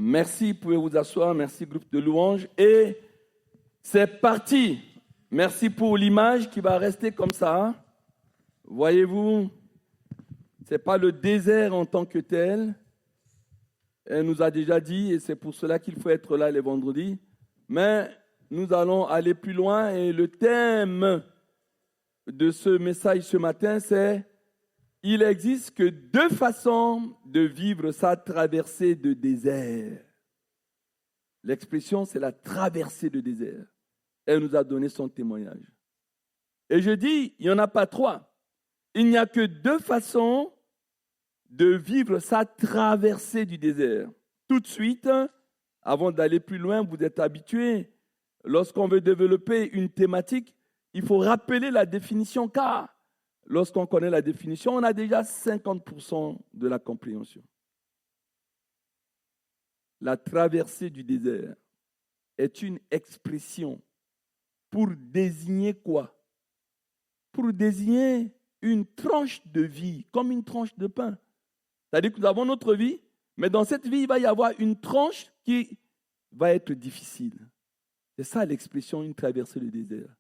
Merci, vous pouvez vous asseoir. Merci, groupe de louanges. Et c'est parti. Merci pour l'image qui va rester comme ça. Voyez-vous, ce n'est pas le désert en tant que tel. Elle nous a déjà dit, et c'est pour cela qu'il faut être là les vendredis. Mais nous allons aller plus loin et le thème de ce message ce matin, c'est « Il existe que deux façons de vivre sa traversée de désert ». L'expression, c'est la traversée de désert. Elle nous a donné son témoignage. Et je dis, il n'y en a pas trois. Il n'y a que deux façons de vivre sa traversée du désert. Tout de suite, avant d'aller plus loin, vous êtes habitués, lorsqu'on veut développer une thématique, il faut rappeler la définition, car lorsqu'on connaît la définition, on a déjà 50% de la compréhension. La traversée du désert est une expression pour désigner quoi? Pour désigner une tranche de vie, comme une tranche de pain. C'est-à-dire que nous avons notre vie, mais dans cette vie, il va y avoir une tranche qui va être difficile. C'est ça l'expression, une traversée du désert.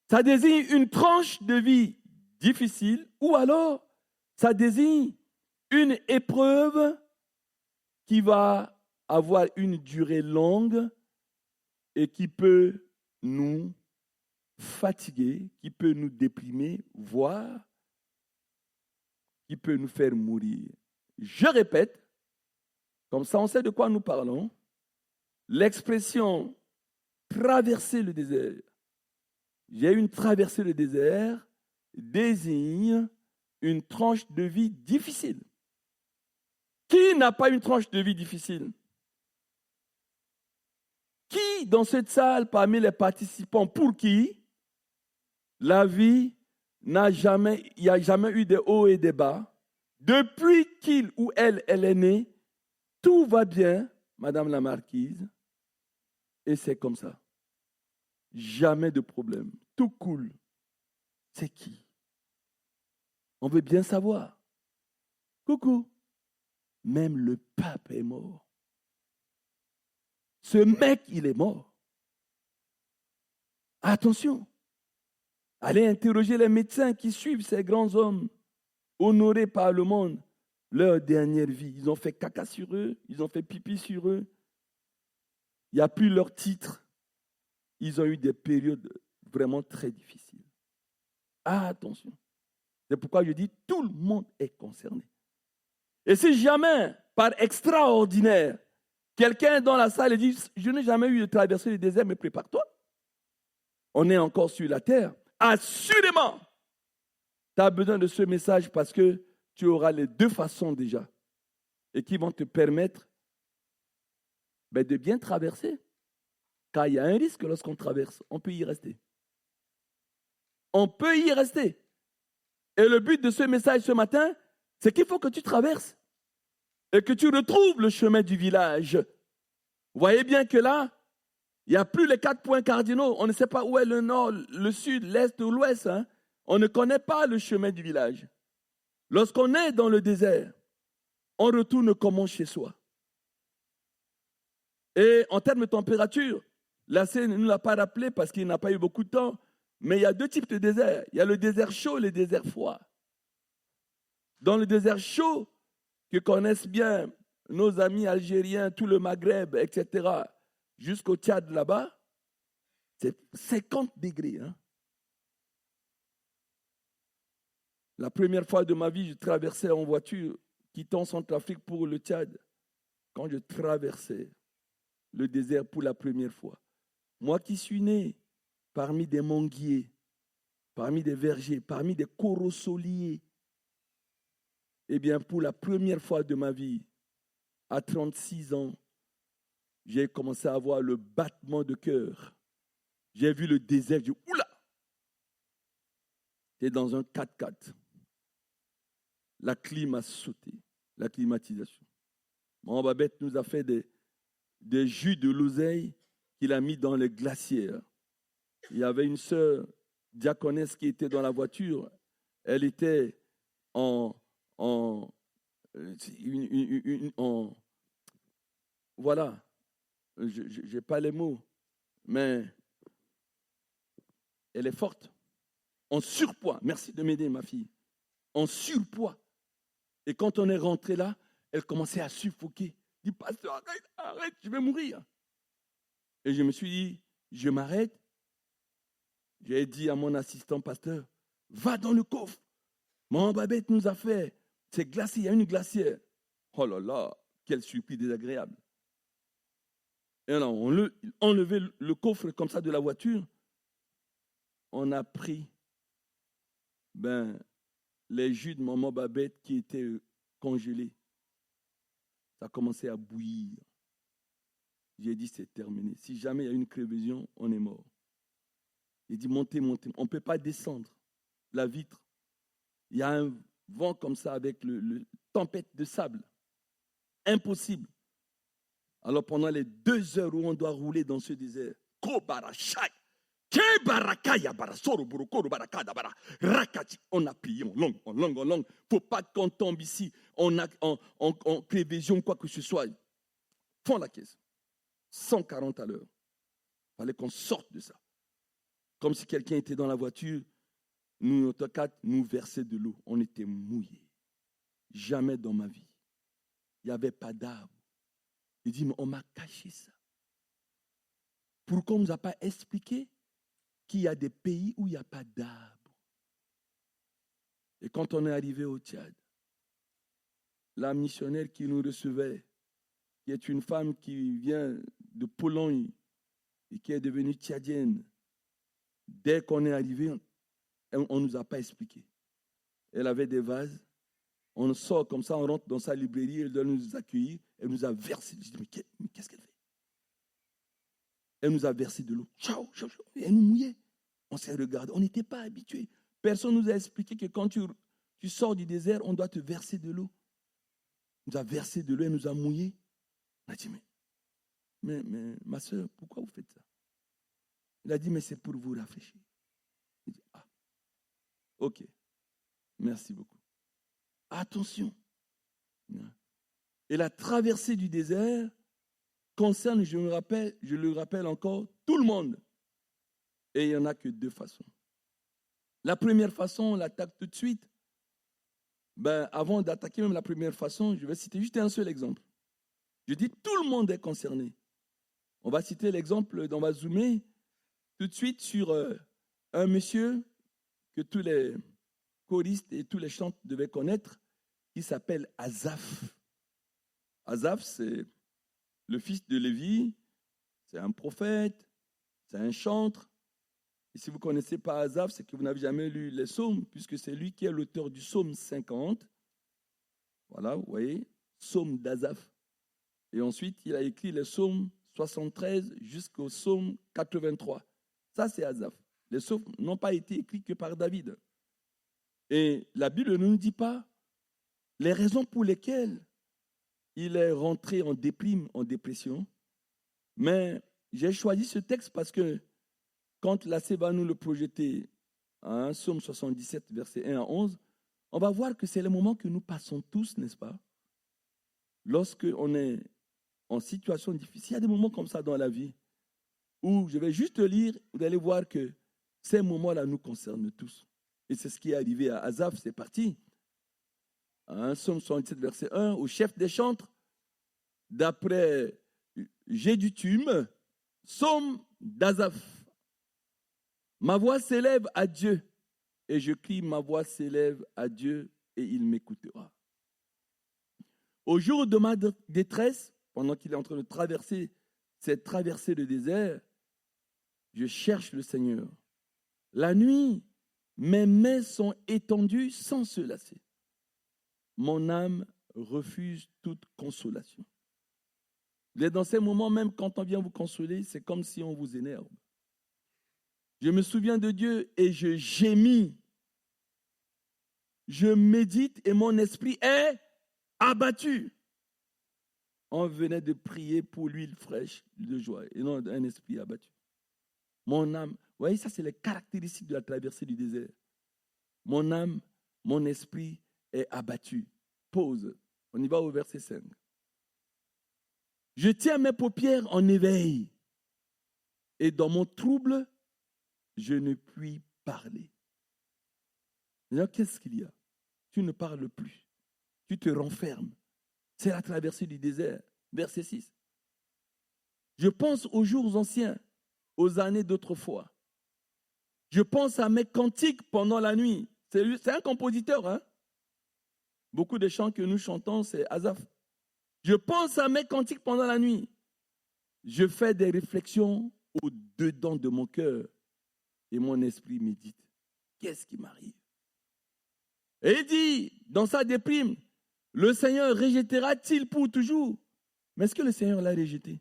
Ça désigne une tranche de vie difficile, ou alors ça désigne une épreuve qui va avoir une durée longue et qui peut nous fatiguer, qui peut nous déprimer, voire qui peut nous faire mourir. Je répète, comme ça on sait de quoi nous parlons, l'expression traverser le désert. J'ai une traversée le désert désigne une tranche de vie difficile. Qui n'a pas une tranche de vie difficile? Qui dans cette salle, parmi les participants, pour qui la vie il n'y a jamais eu de hauts et de bas. Depuis qu'il ou elle est née, tout va bien, Madame la Marquise, et c'est comme ça. Jamais de problème, tout cool. C'est qui? On veut bien savoir. Coucou, même le pape est mort. Ce mec, il est mort. Attention. Allez interroger les médecins qui suivent ces grands hommes honorés par le monde, leur dernière vie. Ils ont fait caca sur eux, ils ont fait pipi sur eux. Il n'y a plus leur titre. Ils ont eu des périodes vraiment très difficiles. Attention. C'est pourquoi je dis, tout le monde est concerné. Et si jamais, par extraordinaire, quelqu'un dans la salle dit, je n'ai jamais eu de traverser le désert, mais prépare-toi. On est encore sur la terre. Assurément, tu as besoin de ce message parce que tu auras les deux façons déjà et qui vont te permettre de bien traverser. Car il y a un risque lorsqu'on traverse, on peut y rester. On peut y rester. Et le but de ce message ce matin, c'est qu'il faut que tu traverses et que tu retrouves le chemin du village. Vous voyez bien que là, il n'y a plus les 4 points cardinaux. On ne sait pas où est le nord, le sud, l'est ou l'ouest. On ne connaît pas le chemin du village. Lorsqu'on est dans le désert, on retourne comment chez soi. Et en termes de température, la scène ne nous l'a pas rappelé parce qu'il n'a pas eu beaucoup de temps, mais il y a deux types de déserts. Il y a le désert chaud et le désert froid. Dans le désert chaud, que connaissent bien nos amis algériens, tout le Maghreb, etc., jusqu'au Tchad là-bas, c'est 50 degrés. La première fois de ma vie, je traversais en voiture, quittant Centrafrique pour le Tchad. Quand je traversais le désert pour la première fois, moi qui suis né parmi des manguiers, parmi des vergers, parmi des corosoliers, eh bien, pour la première fois de ma vie, à 36 ans, j'ai commencé à avoir le battement de cœur. J'ai vu le désert, j'ai dit, oula! J'étais dans un 4x4. La clim a sauté, la climatisation. Mon Babette nous a fait des jus de l'oseille qu'il a mis dans les glacières. Il y avait une sœur diaconesse qui était dans la voiture. Elle était en voilà, je n'ai pas les mots, mais elle est forte. En surpoids, merci de m'aider ma fille, en surpoids. Et quand on est rentré là, elle commençait à suffoquer. Je dis, pasteur, arrête, arrête, je vais mourir. Et je me suis dit, je m'arrête. J'ai dit à mon assistant pasteur, va dans le coffre. Maman Babette nous a fait, c'est glacé, il y a une glacière. Oh là là, quel surprise désagréable. Et alors, on enlevait le coffre comme ça de la voiture. On a pris les jus de maman Babette qui étaient congelés. Ça a commencé à bouillir. J'ai dit, c'est terminé. Si jamais il y a une crevaison, on est mort. J'ai dit, montez, montez. On ne peut pas descendre la vitre. Il y a un vent comme ça avec le tempête de sable. Impossible. Alors pendant les 2 heures où on doit rouler dans ce désert, on a prié en langue. Il ne faut pas qu'on tombe ici en prévision, quoi que ce soit. Fond la caisse. 140 à l'heure. Il fallait qu'on sorte de ça. Comme si quelqu'un était dans la voiture, nous, notre quatre, nous versait de l'eau. On était mouillés. Jamais dans ma vie. Il n'y avait pas d'arbre. Il dit, mais on m'a caché ça. Pourquoi on ne nous a pas expliqué qu'il y a des pays où il n'y a pas d'arbres? Et quand on est arrivé au Tchad, la missionnaire qui nous recevait, qui est une femme qui vient de Pologne et qui est devenue tchadienne, dès qu'on est arrivé, on ne nous a pas expliqué. Elle avait des vases. On sort comme ça, on rentre dans sa librairie, elle doit nous accueillir. Elle nous a versé. Je dis, mais qu'est-ce qu'elle fait? Elle nous a versé de l'eau. Ciao, ciao, ciao. Et elle nous mouillait. On s'est regardé. On n'était pas habitués. Personne ne nous a expliqué que quand tu sors du désert, on doit te verser de l'eau. Elle nous a versé de l'eau, elle nous a mouillés. On a dit, mais ma soeur, pourquoi vous faites ça? Elle a dit, mais c'est pour vous rafraîchir. Il dit, ah, ok, merci beaucoup. Attention. Et la traversée du désert concerne, je le rappelle encore, tout le monde. Et il n'y en a que 2 façons. La première façon, on l'attaque tout de suite. Avant d'attaquer même la première façon, je vais citer juste un seul exemple. Je dis tout le monde est concerné. On va citer l'exemple, on va zoomer tout de suite sur un monsieur que tous les choristes et tous les chantres devaient connaître, qui s'appelle Asaph. Asaph, c'est le fils de Lévi, c'est un prophète, c'est un chantre. Et si vous ne connaissez pas Asaph, c'est que vous n'avez jamais lu les psaumes, puisque c'est lui qui est l'auteur du psaume 50. Voilà, vous voyez, psaume d'Asaph. Et ensuite, il a écrit les psaumes 73 jusqu'au psaume 83. Ça, c'est Asaph. Les psaumes n'ont pas été écrits que par David. Et la Bible ne nous dit pas les raisons pour lesquelles il est rentré en déprime, en dépression. Mais j'ai choisi ce texte parce que quand la va nous le projeter à Psaume 77, versets 1 à 11, on va voir que c'est le moment que nous passons tous, n'est-ce pas? Lorsqu'on est en situation difficile, il y a des moments comme ça dans la vie où je vais juste lire, vous allez voir que ces moments-là nous concernent tous. Et c'est ce qui est arrivé à Asaph, c'est parti. Psaume 77, verset 1, au chef des chantres, d'après Jéduthune, psaume d'Asaph. Ma voix s'élève à Dieu, et je crie, ma voix s'élève à Dieu, et il m'écoutera. Au jour de ma détresse, pendant qu'il est en train de traverser cette traversée de désert, je cherche le Seigneur. La nuit, mes mains sont étendues sans se lasser. Mon âme refuse toute consolation. Dans ces moments, même quand on vient vous consoler, c'est comme si on vous énerve. Je me souviens de Dieu et je gémis. Je médite et mon esprit est abattu. On venait de prier pour l'huile fraîche de joie et non un esprit abattu. Mon âme, vous voyez, ça c'est les caractéristiques de la traversée du désert. Mon âme, mon esprit est abattu. Pause. On y va au verset 5. Je tiens mes paupières en éveil. Et dans mon trouble, je ne puis parler. Alors, qu'est-ce qu'il y a? Tu ne parles plus. Tu te renfermes. C'est la traversée du désert. Verset 6. Je pense aux jours anciens, aux années d'autrefois. Je pense à mes cantiques pendant la nuit. C'est un compositeur, hein? Beaucoup des chants que nous chantons, c'est Asaph. Je pense à mes cantiques pendant la nuit. Je fais des réflexions au-dedans de mon cœur et mon esprit médite. Qu'est-ce qui m'arrive? Et il dit, dans sa déprime, le Seigneur rejettera-t-il pour toujours? Mais est-ce que le Seigneur l'a rejeté?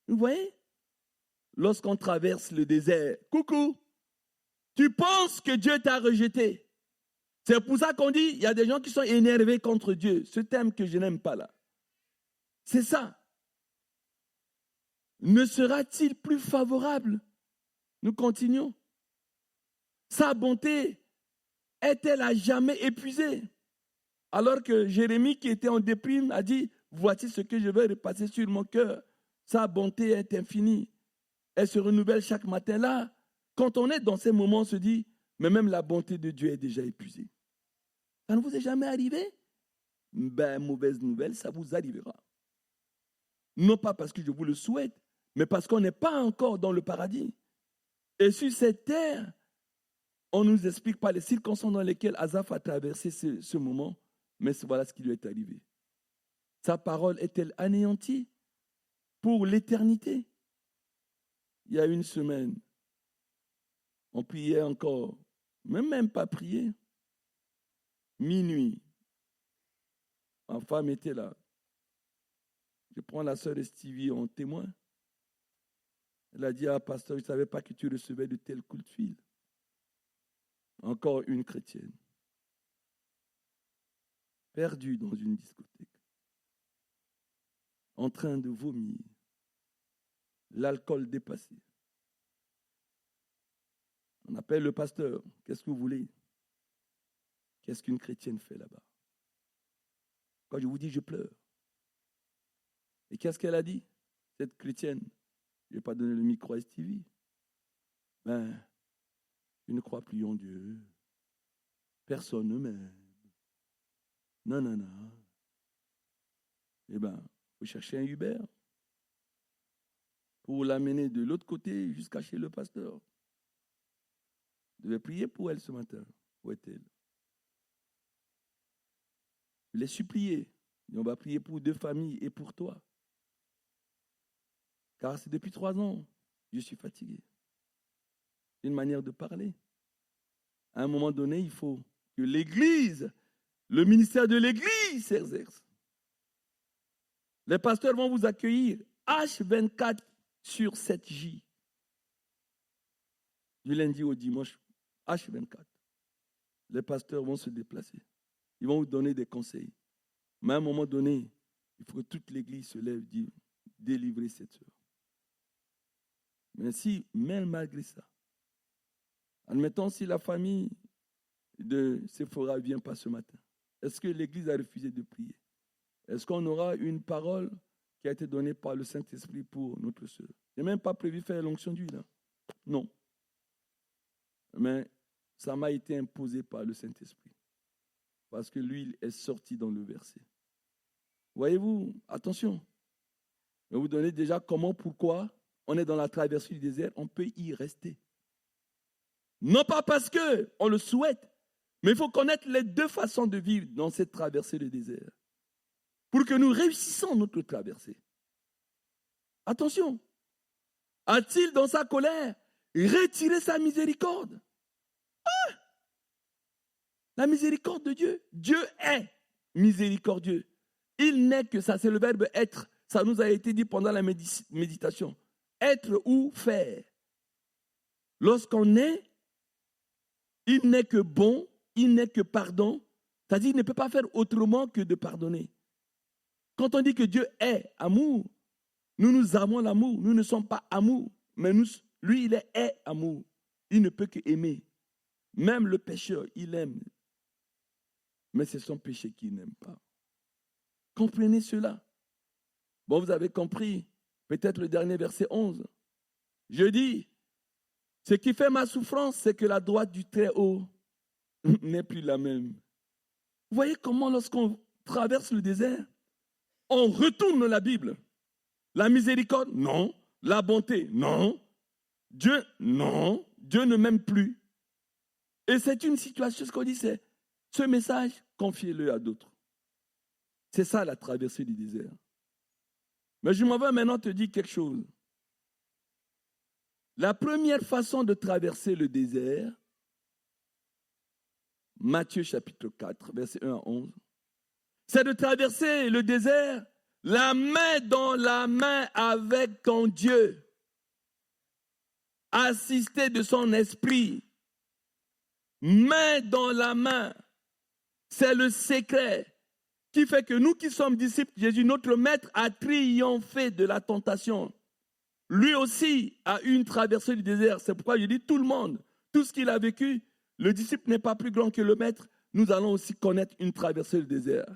Vous voyez? Lorsqu'on traverse le désert, coucou, tu penses que Dieu t'a rejeté. C'est pour ça qu'on dit, il y a des gens qui sont énervés contre Dieu. Ce thème que je n'aime pas là. C'est ça. Ne sera-t-il plus favorable? Nous continuons. Sa bonté est-elle à jamais épuisée? Alors que Jérémie, qui était en déprime, a dit, voici ce que je vais repasser sur mon cœur. Sa bonté est infinie. Elle se renouvelle chaque matin. Là, quand on est dans ces moments, on se dit, mais même la bonté de Dieu est déjà épuisée. Ça ne vous est jamais arrivé? Ben, mauvaise nouvelle, ça vous arrivera. Non pas parce que je vous le souhaite, mais parce qu'on n'est pas encore dans le paradis. Et sur cette terre, on ne nous explique pas les circonstances dans lesquelles Asaph a traversé ce moment, mais voilà ce qui lui est arrivé. Sa parole est-elle anéantie pour l'éternité? Il y a une semaine, on priait encore, même pas prier. Minuit, ma femme était là. Je prends la sœur Estivie en témoin. Elle a dit, ah pasteur, je ne savais pas que tu recevais de tels coups de fil. Encore une chrétienne. Perdue dans une discothèque. En train de vomir. L'alcool dépassé. On appelle le pasteur. Qu'est-ce que vous voulez? Qu'est-ce qu'une chrétienne fait là-bas? Quand je vous dis, je pleure. Et qu'est-ce qu'elle a dit, cette chrétienne? Je ne vais pas donner le micro à Stevie. Ben, je ne crois plus en Dieu. Personne ne m'aime. Non. Eh bien, il faut chercher un Uber pour l'amener de l'autre côté jusqu'à chez le pasteur. Je devais prier pour elle ce matin. Où est-elle? Je l'ai supplié. Et on va prier pour 2 familles et pour toi. Car c'est depuis 3 ans, je suis fatigué. C'est une manière de parler. À un moment donné, il faut que l'Église, le ministère de l'Église s'exerce. Les pasteurs vont vous accueillir H24 sur 7J. Du lundi au dimanche, H24. Les pasteurs vont se déplacer. Ils vont vous donner des conseils. Mais à un moment donné, il faut que toute l'Église se lève et dise, délivrez cette sœur. Mais si, même malgré ça, admettons si la famille de Sephora ne vient pas ce matin, est-ce que l'Église a refusé de prier? Est-ce qu'on aura une parole qui a été donnée par le Saint-Esprit pour notre sœur? Je n'ai même pas prévu faire l'onction d'huile. Hein? Non. Mais ça m'a été imposé par le Saint-Esprit. Parce que l'huile est sortie dans le verset. Voyez-vous, attention. Je vais vous donner déjà comment, pourquoi on est dans la traversée du désert, on peut y rester. Non pas parce qu'on le souhaite, mais il faut connaître les 2 façons de vivre dans cette traversée du désert. Pour que nous réussissions notre traversée. Attention. A-t-il dans sa colère retiré sa miséricorde? Ah! La miséricorde de Dieu. Dieu est miséricordieux. Il n'est que ça, c'est le verbe être. Ça nous a été dit pendant la méditation. Être ou faire. Lorsqu'on est, il n'est que bon, il n'est que pardon. C'est-à-dire qu'il ne peut pas faire autrement que de pardonner. Quand on dit que Dieu est amour, nous avons l'amour. Nous ne sommes pas amour, mais lui, il est amour. Il ne peut que aimer. Même le pécheur, il aime. Mais c'est son péché qu'il n'aime pas. Comprenez cela. Bon, vous avez compris, peut-être le dernier verset 11. Je dis, ce qui fait ma souffrance, c'est que la droite du Très-Haut n'est plus la même. Vous voyez comment lorsqu'on traverse le désert, on retourne la Bible. La miséricorde, non. La bonté, non. Dieu, non. Dieu ne m'aime plus. Et c'est une situation, ce qu'on dit, c'est ce message, confiez-le à d'autres. C'est ça la traversée du désert. Mais je m'en vais maintenant te dire quelque chose. La première façon de traverser le désert, Matthieu chapitre 4, verset 1 à 11, c'est de traverser le désert la main dans la main avec ton Dieu, assisté de son esprit, main dans la main. C'est le secret qui fait que nous qui sommes disciples de Jésus, notre maître a triomphé de la tentation. Lui aussi a eu une traversée du désert. C'est pourquoi je dis tout le monde, tout ce qu'il a vécu, le disciple n'est pas plus grand que le maître. Nous allons aussi connaître une traversée du désert.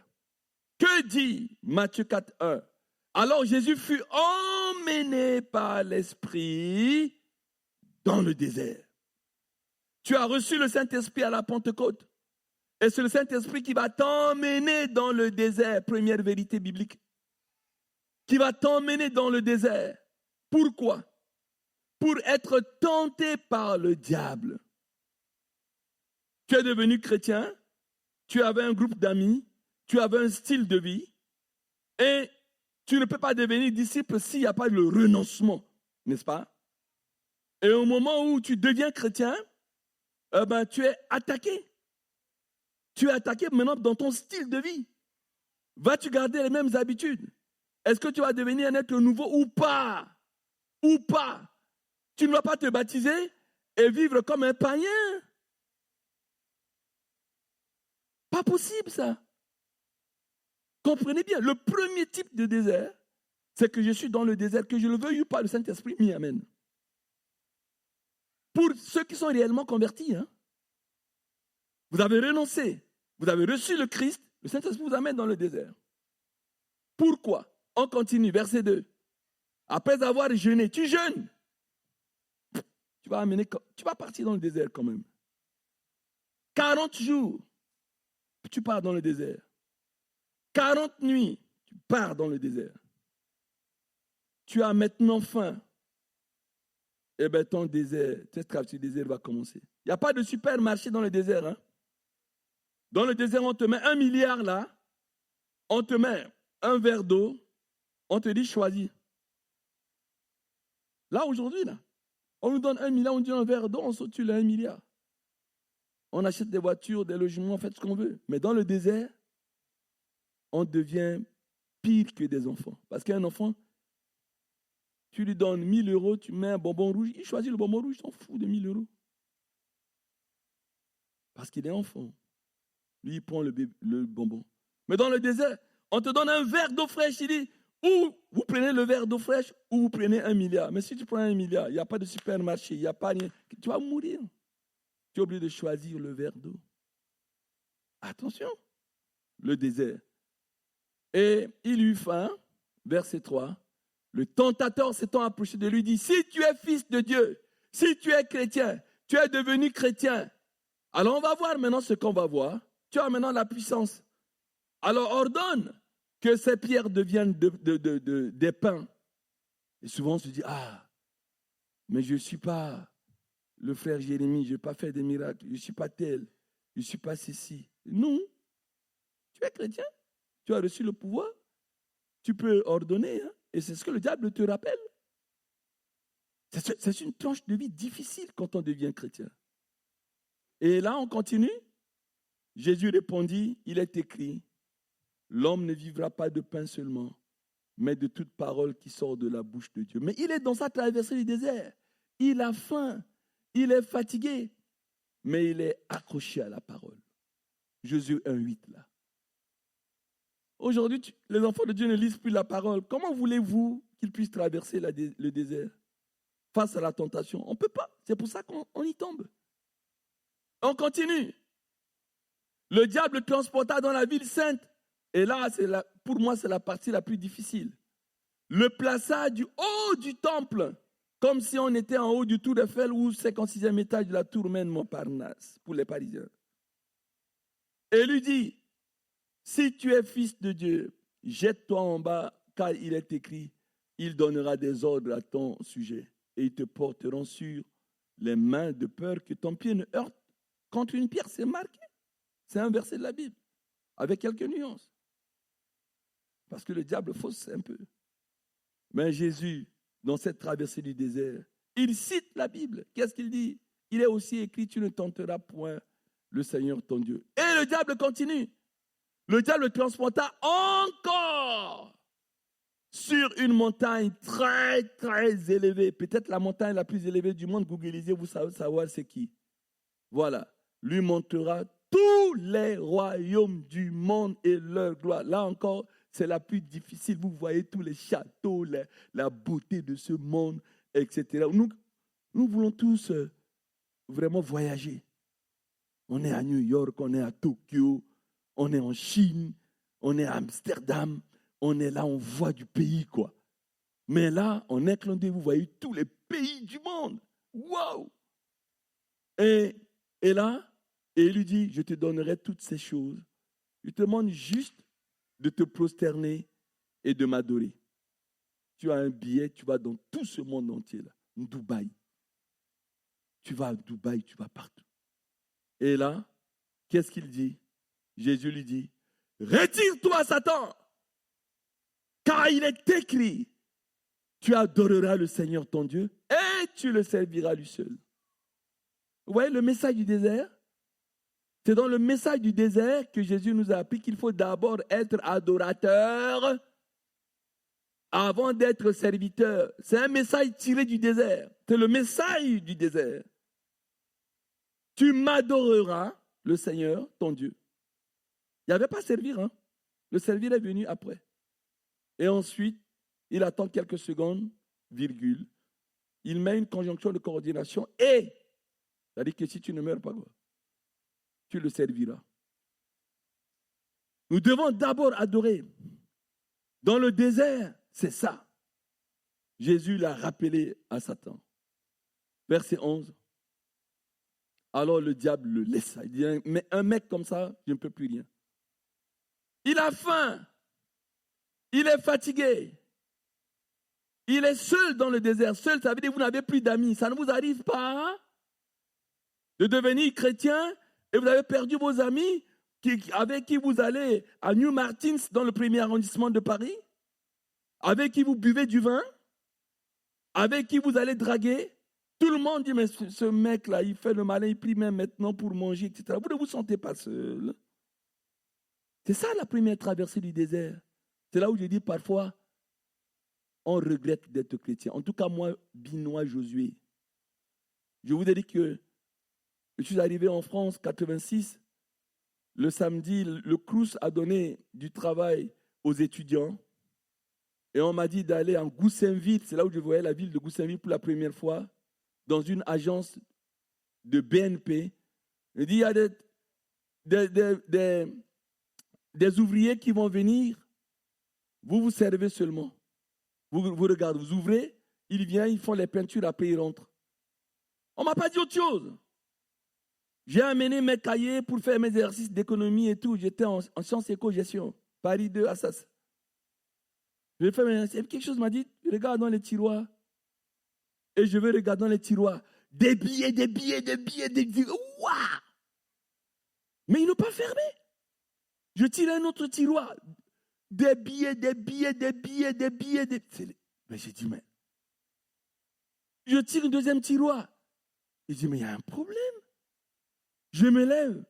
Que dit Matthieu 4, 1? Alors Jésus fut emmené par l'Esprit dans le désert. Tu as reçu le Saint-Esprit à la Pentecôte. Et c'est le Saint-Esprit qui va t'emmener dans le désert. Première vérité biblique. Qui va t'emmener dans le désert. Pourquoi? Pour être tenté par le diable. Tu es devenu chrétien, tu avais un groupe d'amis, tu avais un style de vie, et tu ne peux pas devenir disciple s'il n'y a pas le renoncement, n'est-ce pas? Et au moment où tu deviens chrétien, tu es attaqué. Tu es attaqué maintenant dans ton style de vie. Vas-tu garder les mêmes habitudes? Est-ce que tu vas devenir un être nouveau ou pas? Ou pas? Tu ne vas pas te baptiser et vivre comme un païen. Pas possible ça. Comprenez bien, le premier type de désert, c'est que je suis dans le désert, que je le veuille ou pas, le Saint-Esprit m'y amène. Pour ceux qui sont réellement convertis, vous avez renoncé, vous avez reçu le Christ, le Saint-Esprit vous amène dans le désert. Pourquoi? On continue, verset 2. Après avoir jeûné, tu jeûnes. Tu vas partir dans le désert quand même. 40 jours, tu pars dans le désert. 40 nuits, tu pars dans le désert. Tu as maintenant faim. Eh bien, ton désert, cette traversée du désert va commencer. Il n'y a pas de supermarché dans le désert. Dans le désert, on te met 1 milliard là. On te met un verre d'eau. On te dit choisis. Là, aujourd'hui, là, on nous donne 1 milliard, on dit un verre d'eau, on saute les 1 milliard. On achète des voitures, des logements, on fait ce qu'on veut. Mais dans le désert, on devient pire que des enfants. Parce qu'un enfant, tu lui donnes 1 000 euros, tu mets un bonbon rouge, il choisit le bonbon rouge, il s'en fout de 1 000 euros. Parce qu'il est enfant. Lui, il prend le bonbon. Mais dans le désert, on te donne un verre d'eau fraîche, il dit, ou vous prenez le verre d'eau fraîche, ou vous prenez 1 milliard. Mais si tu prends 1 milliard, il n'y a pas de supermarché, il n'y a pas rien, tu vas mourir. Tu es obligé de choisir le verre d'eau. Attention, le désert. Et il eut faim, verset 3. Le tentateur s'étant approché de lui dit, si tu es fils de Dieu, si tu es chrétien, tu es devenu chrétien. Alors on va voir maintenant ce qu'on va voir. Tu as maintenant la puissance. Alors ordonne que ces pierres deviennent des pains. Et souvent on se dit, mais je ne suis pas le frère Jérémie, je n'ai pas fait des miracles, je ne suis pas tel, je ne suis pas ceci. Non, tu es chrétien, tu as reçu le pouvoir, tu peux ordonner, et c'est ce que le diable te rappelle. C'est une tranche de vie difficile quand on devient chrétien. Et là, on continue. Jésus répondit, il est écrit, l'homme ne vivra pas de pain seulement, mais de toute parole qui sort de la bouche de Dieu. Mais il est dans sa traversée du désert. Il a faim, il est fatigué, mais il est accroché à la parole. Josué 1,8 là. Aujourd'hui, les enfants de Dieu ne lisent plus la parole. Comment voulez-vous qu'ils puissent traverser le désert face à la tentation? On ne peut pas. C'est pour ça qu'on y tombe. On continue. Le diable le transporta dans la ville sainte. Et là, pour moi, c'est la partie la plus difficile. le plaça du haut du temple, comme si on était en haut du Tour Eiffel ou 56e étage de la tour Montparnasse, pour les Parisiens. Et lui dit, si tu es fils de Dieu, jette-toi en bas, car il est écrit, il donnera des ordres à ton sujet, et ils te porteront sur les mains de peur que ton pied ne heurte contre une pierre. C'est marqué. C'est un verset de la Bible, avec quelques nuances. Parce que le diable fausse un peu. Mais Jésus, dans cette traversée du désert, il cite la Bible. Qu'est-ce qu'il dit? Il est aussi écrit, tu ne tenteras point le Seigneur ton Dieu. Et le diable continue. Le diable le transporta encore sur une montagne très, très élevée. Peut-être la montagne la plus élevée du monde. Googlisez, vous savez savoir c'est qui. Voilà. Lui montrera tous les royaumes du monde et leur gloire. Là encore, c'est la plus difficile. Vous voyez tous les châteaux, la beauté de ce monde, etc. Nous voulons tous vraiment voyager. On est à New York, on est à Tokyo, on est en Chine, on est à Amsterdam, on est là, on voit du pays, quoi. Mais là, en un clin d'œil, vous voyez tous les pays du monde. Waouh! Et là, il lui dit, je te donnerai toutes ces choses. Je te demande juste de te prosterner et de m'adorer. Tu as un billet, tu vas dans tout ce monde entier, là, Dubaï. Tu vas à Dubaï, tu vas partout. Et là, qu'est-ce qu'il dit? Jésus lui dit, retire-toi, Satan, car il est écrit, tu adoreras le Seigneur ton Dieu et tu le serviras lui seul. Vous voyez le message du désert? C'est dans le message du désert que Jésus nous a appris qu'il faut d'abord être adorateur avant d'être serviteur. C'est un message tiré du désert. C'est le message du désert. Tu m'adoreras, le Seigneur, ton Dieu. Il n'y avait pas à servir, hein? Le servir est venu après. Et ensuite, il attend quelques secondes, virgule. Il met une conjonction de coordination et, c'est-à-dire que si tu ne meurs pas, tu le serviras. Nous devons d'abord adorer. Dans le désert, c'est ça. Jésus l'a rappelé à Satan. Verset 11. Alors le diable le laissa. Il dit, mais un mec comme ça, je ne peux plus rien. Il a faim. Il est fatigué. Il est seul dans le désert. Seul, ça veut dire que vous n'avez plus d'amis. Ça ne vous arrive pas de devenir chrétien et vous avez perdu vos amis avec qui vous allez à New Martins dans le 1er arrondissement de Paris, avec qui vous buvez du vin, avec qui vous allez draguer. Tout le monde dit, mais ce mec-là, il fait le malin, il prie même maintenant pour manger, etc. Vous ne vous sentez pas seul. C'est ça la première traversée du désert. C'est là où je dis parfois, on regrette d'être chrétien. En tout cas, moi, Binois Josué, je vous ai dit que je suis arrivé en France, 86. Le samedi, le Crous a donné du travail aux étudiants. Et on m'a dit d'aller en Goussainville, c'est là où je voyais la ville de Goussainville pour la première fois, dans une agence de BNP. Il dit, il y a des ouvriers qui vont venir, vous servez seulement. Vous regardez, vous ouvrez, ils viennent, ils font les peintures, après ils rentrent. On ne m'a pas dit autre chose. J'ai amené mes cahiers pour faire mes exercices d'économie et tout. J'étais en sciences éco-gestion, Paris 2, Assas. Je fais mes exercices. Quelque chose m'a dit, regarde dans les tiroirs. Et je vais regarder dans les tiroirs. Des billets. Ouah! Mais ils n'ont pas fermé. Je tire un autre tiroir. Des billets. Mais j'ai dit, mais. Je tire un deuxième tiroir. J'ai dit, mais il y a un problème. Je me lève.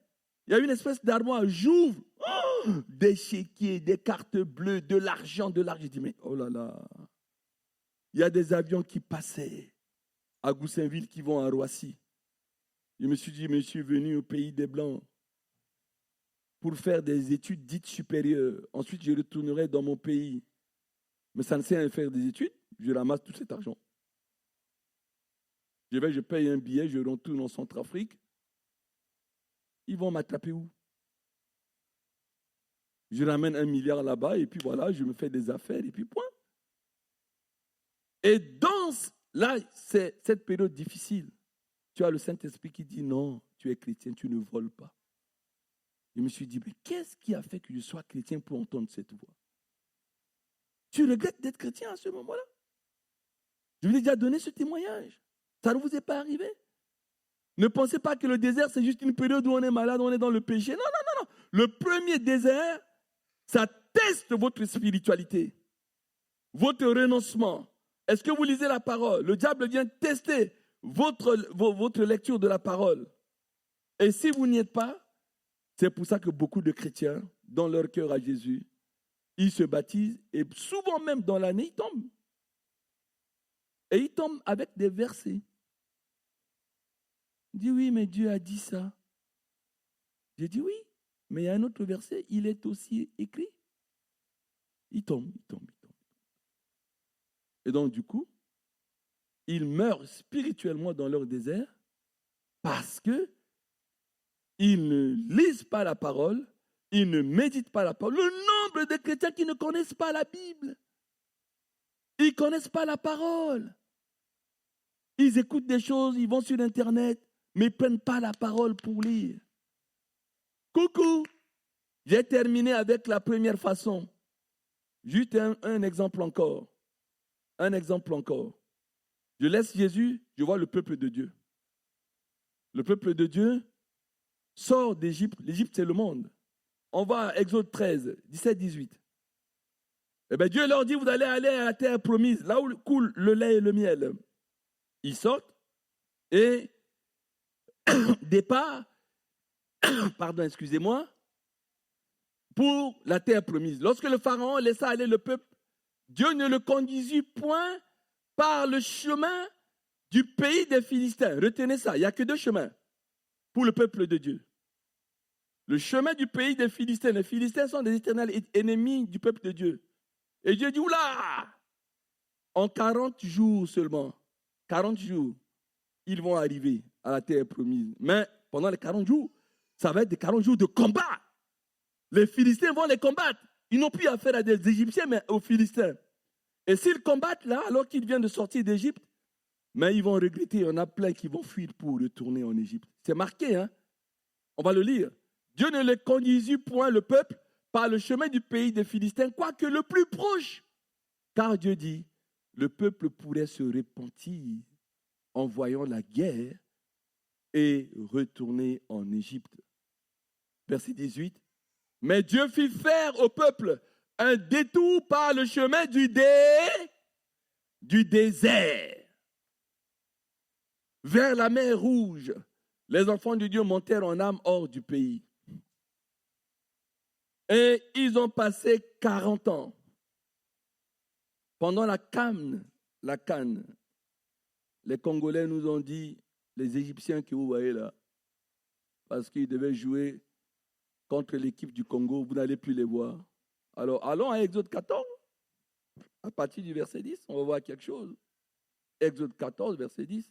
Il y a une espèce d'armoire. J'ouvre. Oh, des chéquiers, des cartes bleues, de l'argent. J'ai dit, mais oh là là. Il y a des avions qui passaient à Goussainville qui vont à Roissy. Je me suis dit, mais je suis venu au pays des Blancs pour faire des études dites supérieures. Ensuite, je retournerai dans mon pays. Mais ça ne sert à rien faire des études. Je ramasse tout cet argent. Je paye un billet, je retourne en Centrafrique. Ils vont m'attraper où? Je ramène 1 milliard là-bas et puis voilà, je me fais des affaires et puis point. Et dans cette période difficile, tu as le Saint-Esprit qui dit non, tu es chrétien, tu ne voles pas. Je me suis dit, mais qu'est-ce qui a fait que je sois chrétien pour entendre cette voix? Tu regrettes d'être chrétien à ce moment-là? Je vous ai déjà donné ce témoignage. Ça ne vous est pas arrivé? Ne pensez pas que le désert, c'est juste une période où on est malade, on est dans le péché. Non, non, non, non. Le premier désert, ça teste votre spiritualité, votre renoncement. Est-ce que vous lisez la parole? Le diable vient tester votre lecture de la parole. Et si vous n'y êtes pas, c'est pour ça que beaucoup de chrétiens, dans leur cœur à Jésus, ils se baptisent et souvent même dans l'année, ils tombent. Et ils tombent avec des versets. Il dit oui, mais Dieu a dit ça. J'ai dit oui, mais il y a un autre verset, il est aussi écrit. Ils tombent. Et donc du coup, ils meurent spirituellement dans leur désert parce que ils ne lisent pas la parole, ils ne méditent pas la parole. Le nombre de chrétiens qui ne connaissent pas la Bible, ils ne connaissent pas la parole. Ils écoutent des choses, ils vont sur Internet, mais ils ne prennent pas la parole pour lire. Coucou, j'ai terminé avec la première façon. Juste un exemple encore. Un exemple encore. Je laisse Jésus, je vois le peuple de Dieu. Le peuple de Dieu sort d'Égypte. L'Égypte, c'est le monde. On va à Exode 13, 17-18. Eh bien, Dieu leur dit, vous allez aller à la terre promise, là où coule le lait et le miel. Ils sortent et départ, pour la terre promise. Lorsque le pharaon laissa aller le peuple, Dieu ne le conduisit point par le chemin du pays des Philistins. Retenez ça, il n'y a que deux chemins pour le peuple de Dieu. Le chemin du pays des Philistins. Les Philistins sont des éternels ennemis du peuple de Dieu. Et Dieu dit, oula, en 40 jours seulement, 40 jours, ils vont arriver à la terre promise. Mais pendant les 40 jours, ça va être des 40 jours de combat. Les Philistins vont les combattre. Ils n'ont plus affaire à des Égyptiens, mais aux Philistins. Et s'ils combattent là, alors qu'ils viennent de sortir d'Égypte, mais ils vont regretter. Il y en a plein qui vont fuir pour retourner en Égypte. C'est marqué, hein? On va le lire. Dieu ne les conduisit point le peuple par le chemin du pays des Philistins, quoique le plus proche. Car Dieu dit, le peuple pourrait se repentir en voyant la guerre et retourner en Égypte. Verset 18. Mais Dieu fit faire au peuple un détour par le chemin du désert. Vers la mer Rouge, les enfants de Dieu montèrent en âme hors du pays. Et ils ont passé 40 ans. Pendant la Cannes, les Congolais nous ont dit, les Égyptiens que vous voyez là, parce qu'ils devaient jouer contre l'équipe du Congo, vous n'allez plus les voir. Alors, allons à Exode 14, à partir du verset 10, on va voir quelque chose. Exode 14, verset 10.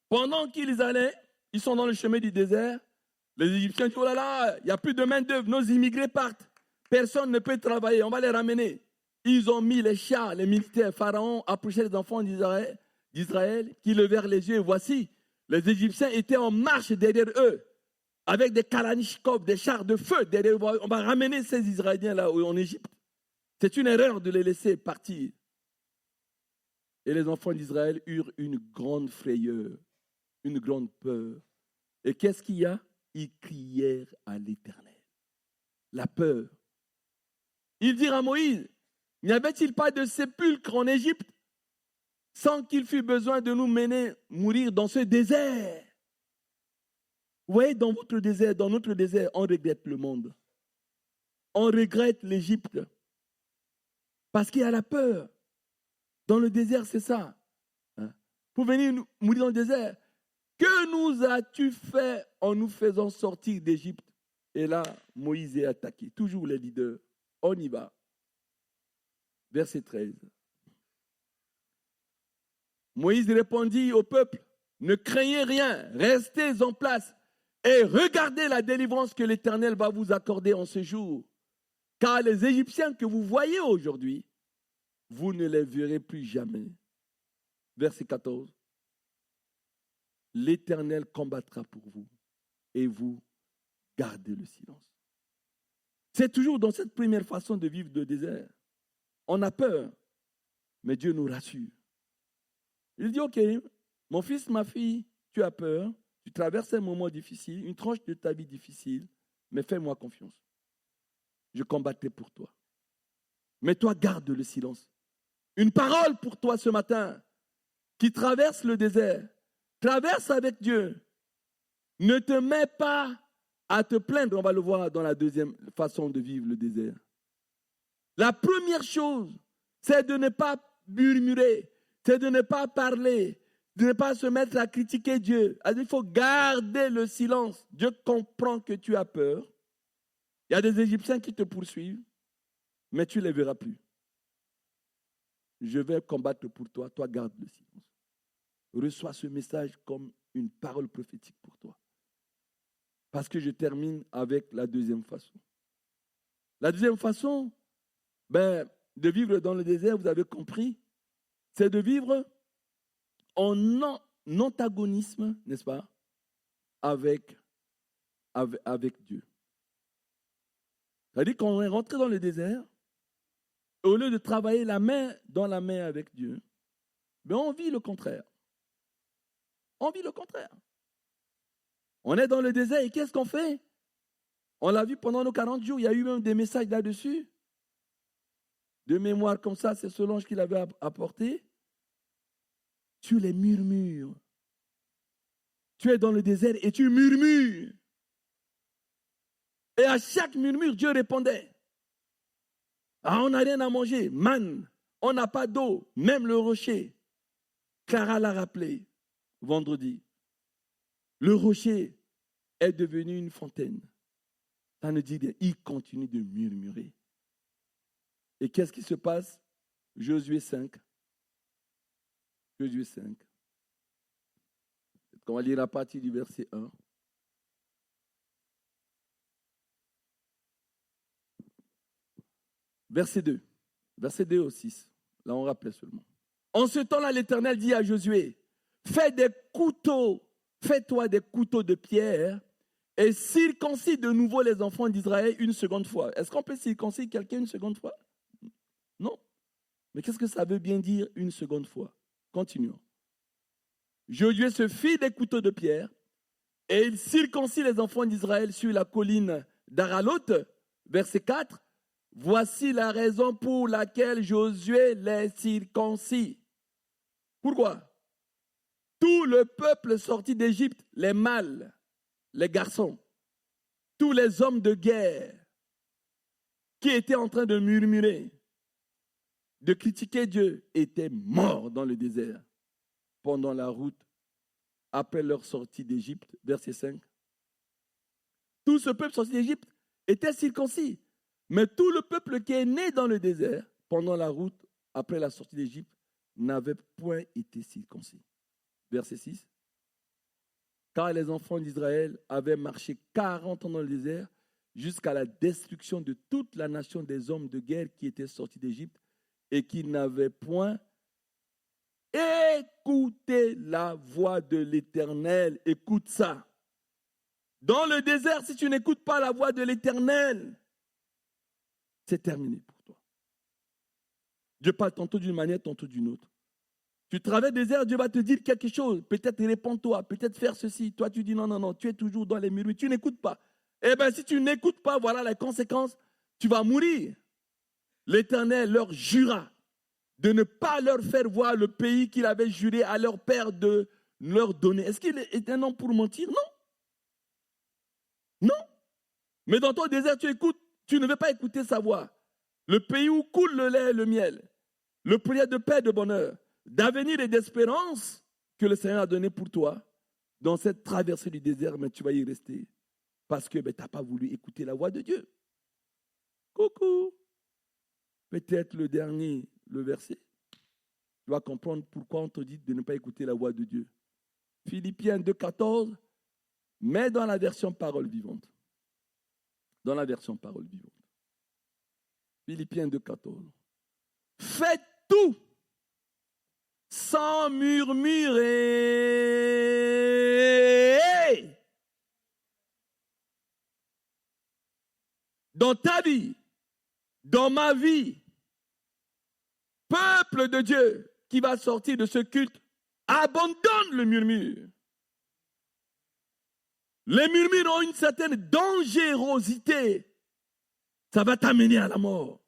Pendant qu'ils allaient, ils sont dans le chemin du désert, les Égyptiens disent, oh là là, il n'y a plus de main-d'œuvre, nos immigrés partent. Personne ne peut travailler, on va les ramener. Ils ont mis les chars, les militaires, Pharaon approchait les enfants d'Israël, qui levèrent les yeux. Et voici, les Égyptiens étaient en marche derrière eux, avec des kalachnikovs, des chars de feu derrière eux. On va ramener ces Israéliens-là en Égypte. C'est une erreur de les laisser partir. Et les enfants d'Israël eurent une grande frayeur, une grande peur. Et qu'est-ce qu'il y a? Ils crièrent à l'Éternel. La peur. Ils dirent à Moïse, n'y avait-il pas de sépulcre en Égypte sans qu'il fût besoin de nous mener mourir dans ce désert? Vous voyez, dans votre désert, dans notre désert, on regrette le monde. On regrette l'Égypte. Parce qu'il y a la peur. Dans le désert, c'est ça. Pour venir mourir dans le désert. Que nous as-tu fait en nous faisant sortir d'Égypte? Et là, Moïse est attaqué. Toujours les leaders. On y va. Verset 13. Moïse répondit au peuple, ne craignez rien, restez en place et regardez la délivrance que l'Éternel va vous accorder en ce jour. Car les Égyptiens que vous voyez aujourd'hui, vous ne les verrez plus jamais. Verset 14. L'Éternel combattra pour vous et vous gardez le silence. C'est toujours dans cette première façon de vivre le désert. On a peur, mais Dieu nous rassure. Il dit, ok, mon fils, ma fille, tu as peur, tu traverses un moment difficile, une tranche de ta vie difficile, mais fais-moi confiance. Je combattrai pour toi. Mais toi, garde le silence. Une parole pour toi ce matin, qui traverse le désert, traverse avec Dieu. Ne te mets pas à te plaindre, on va le voir dans la deuxième façon de vivre le désert. La première chose, c'est de ne pas murmurer, c'est de ne pas parler, de ne pas se mettre à critiquer Dieu. Il faut garder le silence. Dieu comprend que tu as peur. Il y a des Égyptiens qui te poursuivent, mais tu ne les verras plus. Je vais combattre pour toi, toi garde le silence. Reçois ce message comme une parole prophétique pour toi. Parce que je termine avec la deuxième façon. La deuxième façon, de vivre dans le désert, vous avez compris, c'est de vivre en antagonisme, n'est-ce pas, avec Dieu. C'est-à-dire qu'on est rentré dans le désert, au lieu de travailler la main dans la main avec Dieu, on vit le contraire. On vit le contraire. On est dans le désert et qu'est-ce qu'on fait? On l'a vu pendant nos 40 jours, il y a eu même des messages là-dessus. De mémoire comme ça, c'est Solange qui l'avait apporté. Tu les murmures. Tu es dans le désert et tu murmures. Et à chaque murmure, Dieu répondait. Ah, on n'a rien à manger, manne. On n'a pas d'eau, même le rocher. Clara l'a rappelé vendredi. Le rocher est devenu une fontaine. Ça ne dit rien. Il continue de murmurer. Et qu'est-ce qui se passe? Josué 5. Josué 5. On va lire à partir du verset 1. Verset 2. Verset 2 au 6. Là, on rappelle seulement. En ce temps-là, l'Éternel dit à Josué, fais-toi des couteaux de pierre et circoncis de nouveau les enfants d'Israël une seconde fois. Est-ce qu'on peut circoncire quelqu'un une seconde fois? Non. Mais qu'est-ce que ça veut bien dire une seconde fois? Continuons. Josué se fit des couteaux de pierre et il circoncit les enfants d'Israël sur la colline d'Aralot. Verset 4. Voici la raison pour laquelle Josué les circoncis. Pourquoi? Tout le peuple sorti d'Égypte, les mâles, les garçons, tous les hommes de guerre qui étaient en train de murmurer, de critiquer Dieu, étaient morts dans le désert pendant la route après leur sortie d'Égypte. Verset 5. Tout ce peuple sorti d'Égypte était circoncis. Mais tout le peuple qui est né dans le désert, pendant la route, après la sortie d'Égypte, n'avait point été circoncis. Verset 6. Car les enfants d'Israël avaient marché 40 ans dans le désert, jusqu'à la destruction de toute la nation des hommes de guerre qui étaient sortis d'Égypte et qui n'avaient point écouté la voix de l'Éternel. Écoute ça. Dans le désert, si tu n'écoutes pas la voix de l'Éternel, c'est terminé pour toi. Dieu parle tantôt d'une manière, tantôt d'une autre. Tu traverses le désert, Dieu va te dire quelque chose. Peut-être réponds-toi, peut-être faire ceci. Toi, tu dis non, tu es toujours dans les murs. Tu n'écoutes pas. Eh bien, si tu n'écoutes pas, voilà les conséquences. Tu vas mourir. L'Éternel leur jura de ne pas leur faire voir le pays qu'il avait juré à leur père de leur donner. Est-ce qu'il est un homme pour mentir? Non. Non. Mais dans ton désert, tu écoutes. Tu ne veux pas écouter sa voix. Le pays où coule le lait et le miel, le projet de paix et de bonheur, d'avenir et d'espérance que le Seigneur a donné pour toi dans cette traversée du désert, mais tu vas y rester parce que tu n'as pas voulu écouter la voix de Dieu. Coucou. Peut-être le dernier, le verset. Tu vas comprendre pourquoi on te dit de ne pas écouter la voix de Dieu. Philippiens 2,14, mais dans la version parole vivante. Dans la version parole vivante. Philippiens 2,14. Faites tout sans murmurer. Dans ta vie, dans ma vie, peuple de Dieu qui va sortir de ce culte, abandonne le murmure. Les murmures ont une certaine dangerosité. Ça va t'amener à la mort.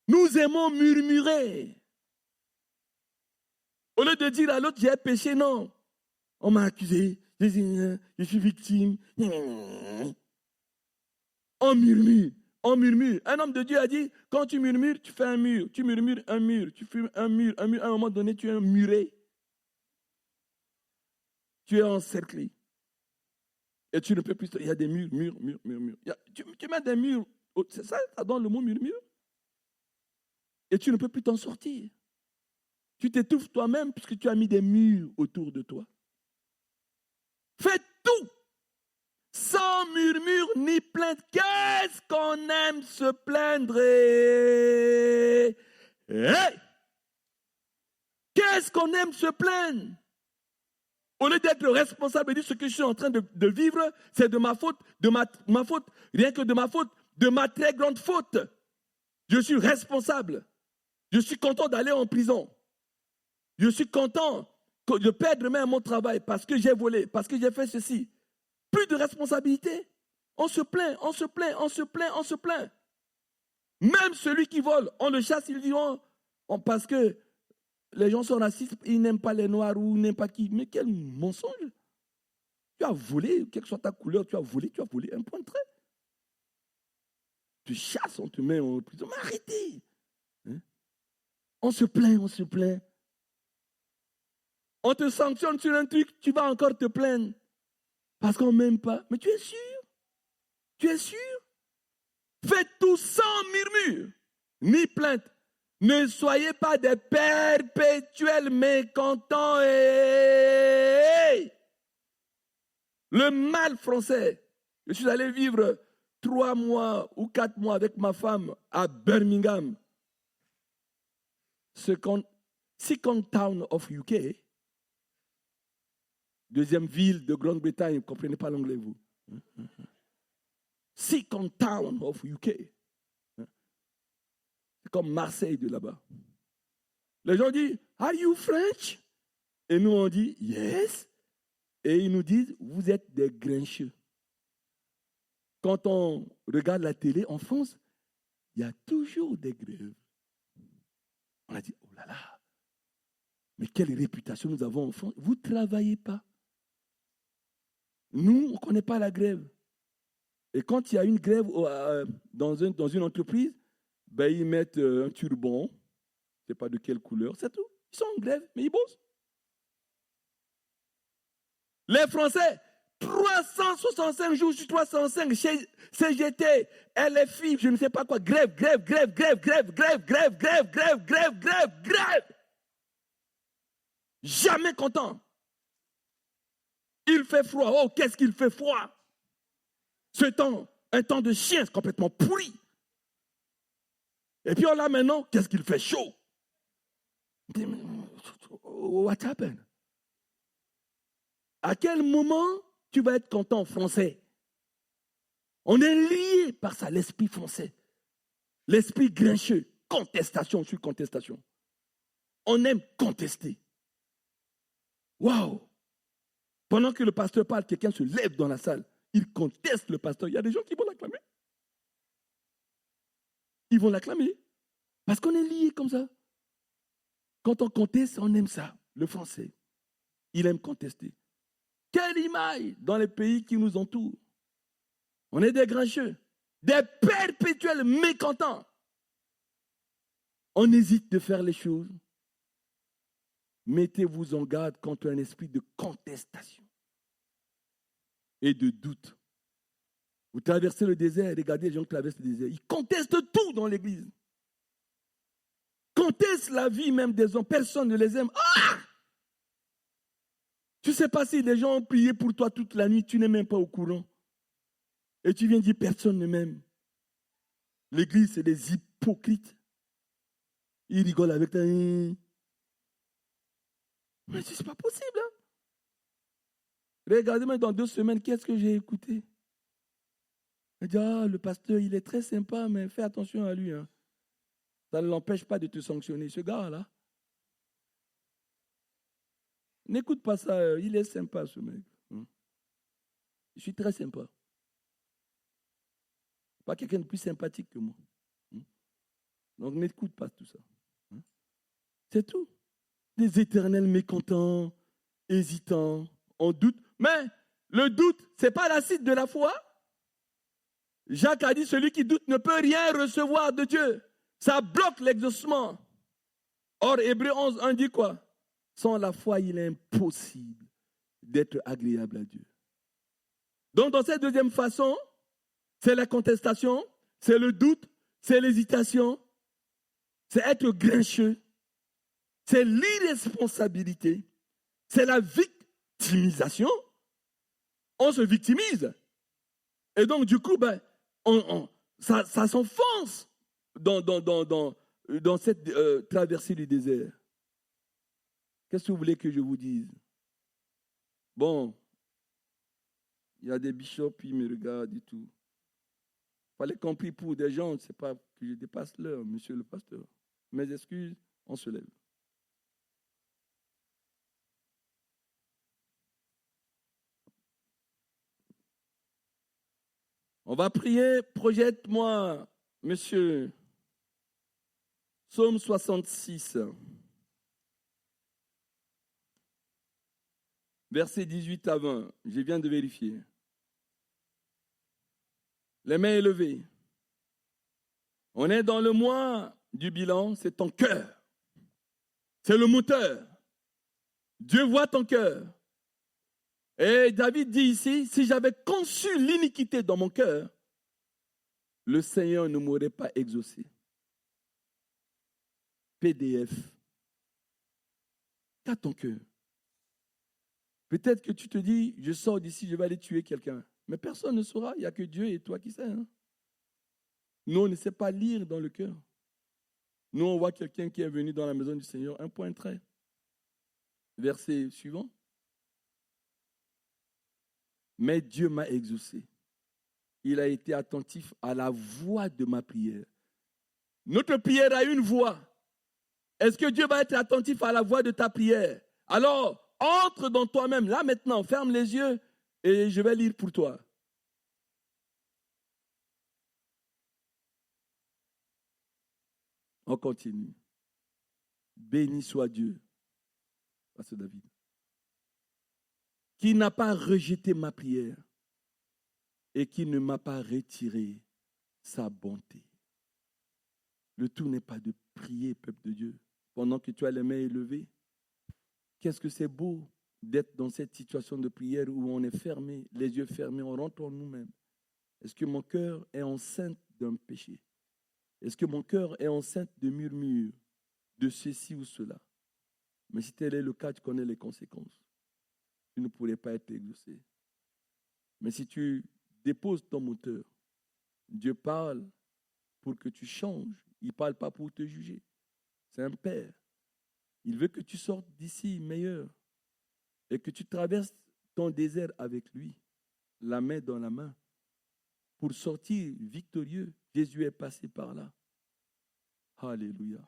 Nous aimons murmurer. Au lieu de dire à l'autre, j'ai péché, non. On m'a accusé, je suis victime. On murmure, on murmure. Un homme de Dieu a dit, quand tu murmures, tu fais un mur. Tu murmures un mur, tu fais un mur. À un moment donné, tu es un muré. Tu es encerclé. Et tu ne peux plus... Il y a des murs. Tu mets des murs. C'est ça, ça donne le mot murmure. Et tu ne peux plus t'en sortir. Tu t'étouffes toi-même puisque tu as mis des murs autour de toi. Fais tout sans murmure ni plainte. Qu'est-ce qu'on aime se plaindre? Hey! Qu'est-ce qu'on aime se plaindre? Au lieu d'être responsable et dire ce que je suis en train de vivre, c'est de ma faute, ma faute, rien que de ma faute, de ma très grande faute. Je suis responsable. Je suis content d'aller en prison. Je suis content de perdre même mon travail parce que j'ai volé, parce que j'ai fait ceci. Plus de responsabilité. On se plaint. Même celui qui vole, on le chasse, il dit parce que les gens sont racistes, ils n'aiment pas les noirs ou n'aiment pas qui. Mais quel mensonge! Tu as volé, quelle que soit ta couleur, tu as volé, un point de trait. Tu chasses, on te met en prison. Mais arrêtez! Hein? On se plaint. On te sanctionne sur un truc, tu vas encore te plaindre. Parce qu'on ne m'aime pas. Mais tu es sûr? Faites tout sans murmure, ni plainte. Ne soyez pas des perpétuels mécontents. Le mal français. Je suis allé vivre 3 mois ou 4 mois avec ma femme à Birmingham. Second town of UK. Deuxième ville de Grande-Bretagne. Vous ne comprenez pas l'anglais, vous. Second town of UK. C'est comme Marseille de là-bas. Les gens disent, are you French? Et nous on dit, yes. Et ils nous disent, vous êtes des grincheux. Quand on regarde la télé en France, il y a toujours des grèves. On a dit, oh là là, mais quelle réputation nous avons en France. Vous ne travaillez pas. Nous, on ne connaît pas la grève. Et quand il y a une grève dans une entreprise, ben, ils mettent un turban, je ne sais pas de quelle couleur, c'est tout. Ils sont en grève, mais ils bossent. Les Français, 365 jours sur 305, chez CGT, LFI, je ne sais pas quoi, grève. Jamais content. Il fait froid. Oh, qu'est-ce qu'il fait froid. Ce temps, un temps de chien, c'est complètement pourri. Et puis là maintenant, qu'est-ce qu'il fait chaud. What happened? À quel moment tu vas être content français? On est lié par ça, l'esprit français. L'esprit grincheux. Contestation sur contestation. On aime contester. Waouh! Pendant que le pasteur parle, quelqu'un se lève dans la salle. Il conteste le pasteur. Il y a des gens qui vont l'acclamer. Ils vont l'acclamer. Parce qu'on est liés comme ça. Quand on conteste, on aime ça. Le français, il aime contester. Quelle image dans les pays qui nous entourent. On est des grincheux, des perpétuels mécontents. On hésite de faire les choses. Mettez-vous en garde contre un esprit de contestation et de doute. Vous traversez le désert, regardez les gens qui traversent le désert. Ils contestent tout dans l'église. Contestent la vie même des hommes. Personne ne les aime. Ah! Tu ne sais pas si les gens ont prié pour toi toute la nuit, tu n'es même pas au courant. Et tu viens dire personne ne m'aime. L'église, c'est des hypocrites. Il rigole avec toi. Mais c'est pas possible. Hein? Regardez-moi dans 2 semaines, qu'est-ce que j'ai écouté? Il dit, le pasteur, il est très sympa, mais fais attention à lui. Hein. Ça ne l'empêche pas de te sanctionner, ce gars-là. N'écoute pas ça, il est sympa, ce mec. Je suis très sympa. Pas quelqu'un de plus sympathique que moi. Donc n'écoute pas tout ça. C'est tout. Des éternels mécontents, hésitants, en doute. Mais le doute, ce n'est pas l'acide de la foi. Jacques a dit, celui qui doute ne peut rien recevoir de Dieu. Ça bloque l'exaucement. Or, Hébreux 11, 1 dit quoi? Sans la foi, il est impossible d'être agréable à Dieu. Donc, dans cette deuxième façon, c'est la contestation, c'est le doute, c'est l'hésitation, c'est être grincheux, c'est l'irresponsabilité, c'est la victimisation. On se victimise. Et donc, du coup, ça s'enfonce dans cette traversée du désert. Qu'est-ce que vous voulez que je vous dise? Bon, il y a des bishops, ils me regardent et tout. Il fallait qu'on prie pour des gens, c'est pas que je dépasse l'heure, monsieur le pasteur. Mes excuses, on se lève. On va prier, projette-moi, monsieur. Psaume 66. Versets 18 à 20. Je viens de vérifier. Les mains élevées. On est dans le mois du bilan, c'est ton cœur. C'est le moteur. Dieu voit ton cœur. Et David dit ici, si j'avais conçu l'iniquité dans mon cœur, le Seigneur ne m'aurait pas exaucé. PDF. Qu'as ton cœur? Peut-être que tu te dis, je sors d'ici, je vais aller tuer quelqu'un. Mais personne ne saura, il n'y a que Dieu et toi qui sais. Hein? Nous, on ne sait pas lire dans le cœur. Nous, on voit quelqu'un qui est venu dans la maison du Seigneur, un point trait. Verset suivant. Mais Dieu m'a exaucé. Il a été attentif à la voix de ma prière. Notre prière a une voix. Est-ce que Dieu va être attentif à la voix de ta prière? Alors, entre dans toi-même. Là, maintenant, ferme les yeux et je vais lire pour toi. On continue. Béni soit Dieu, Pasteur David, qui n'a pas rejeté ma prière et qui ne m'a pas retiré sa bonté. Le tout n'est pas de prier, peuple de Dieu, pendant que tu as les mains élevées. Qu'est-ce que c'est beau d'être dans cette situation de prière où on est fermé, les yeux fermés, on rentre en nous-mêmes. Est-ce que mon cœur est enceinte d'un péché? Est-ce que mon cœur est enceinte de murmures, de ceci ou cela? Mais si tel est le cas, tu connais les conséquences. Tu ne pourrais pas être exaucé. Mais si tu déposes ton moteur, Dieu parle pour que tu changes. Il ne parle pas pour te juger. C'est un père. Il veut que tu sortes d'ici meilleur et que tu traverses ton désert avec lui, la main dans la main, pour sortir victorieux. Jésus est passé par là. Alléluia.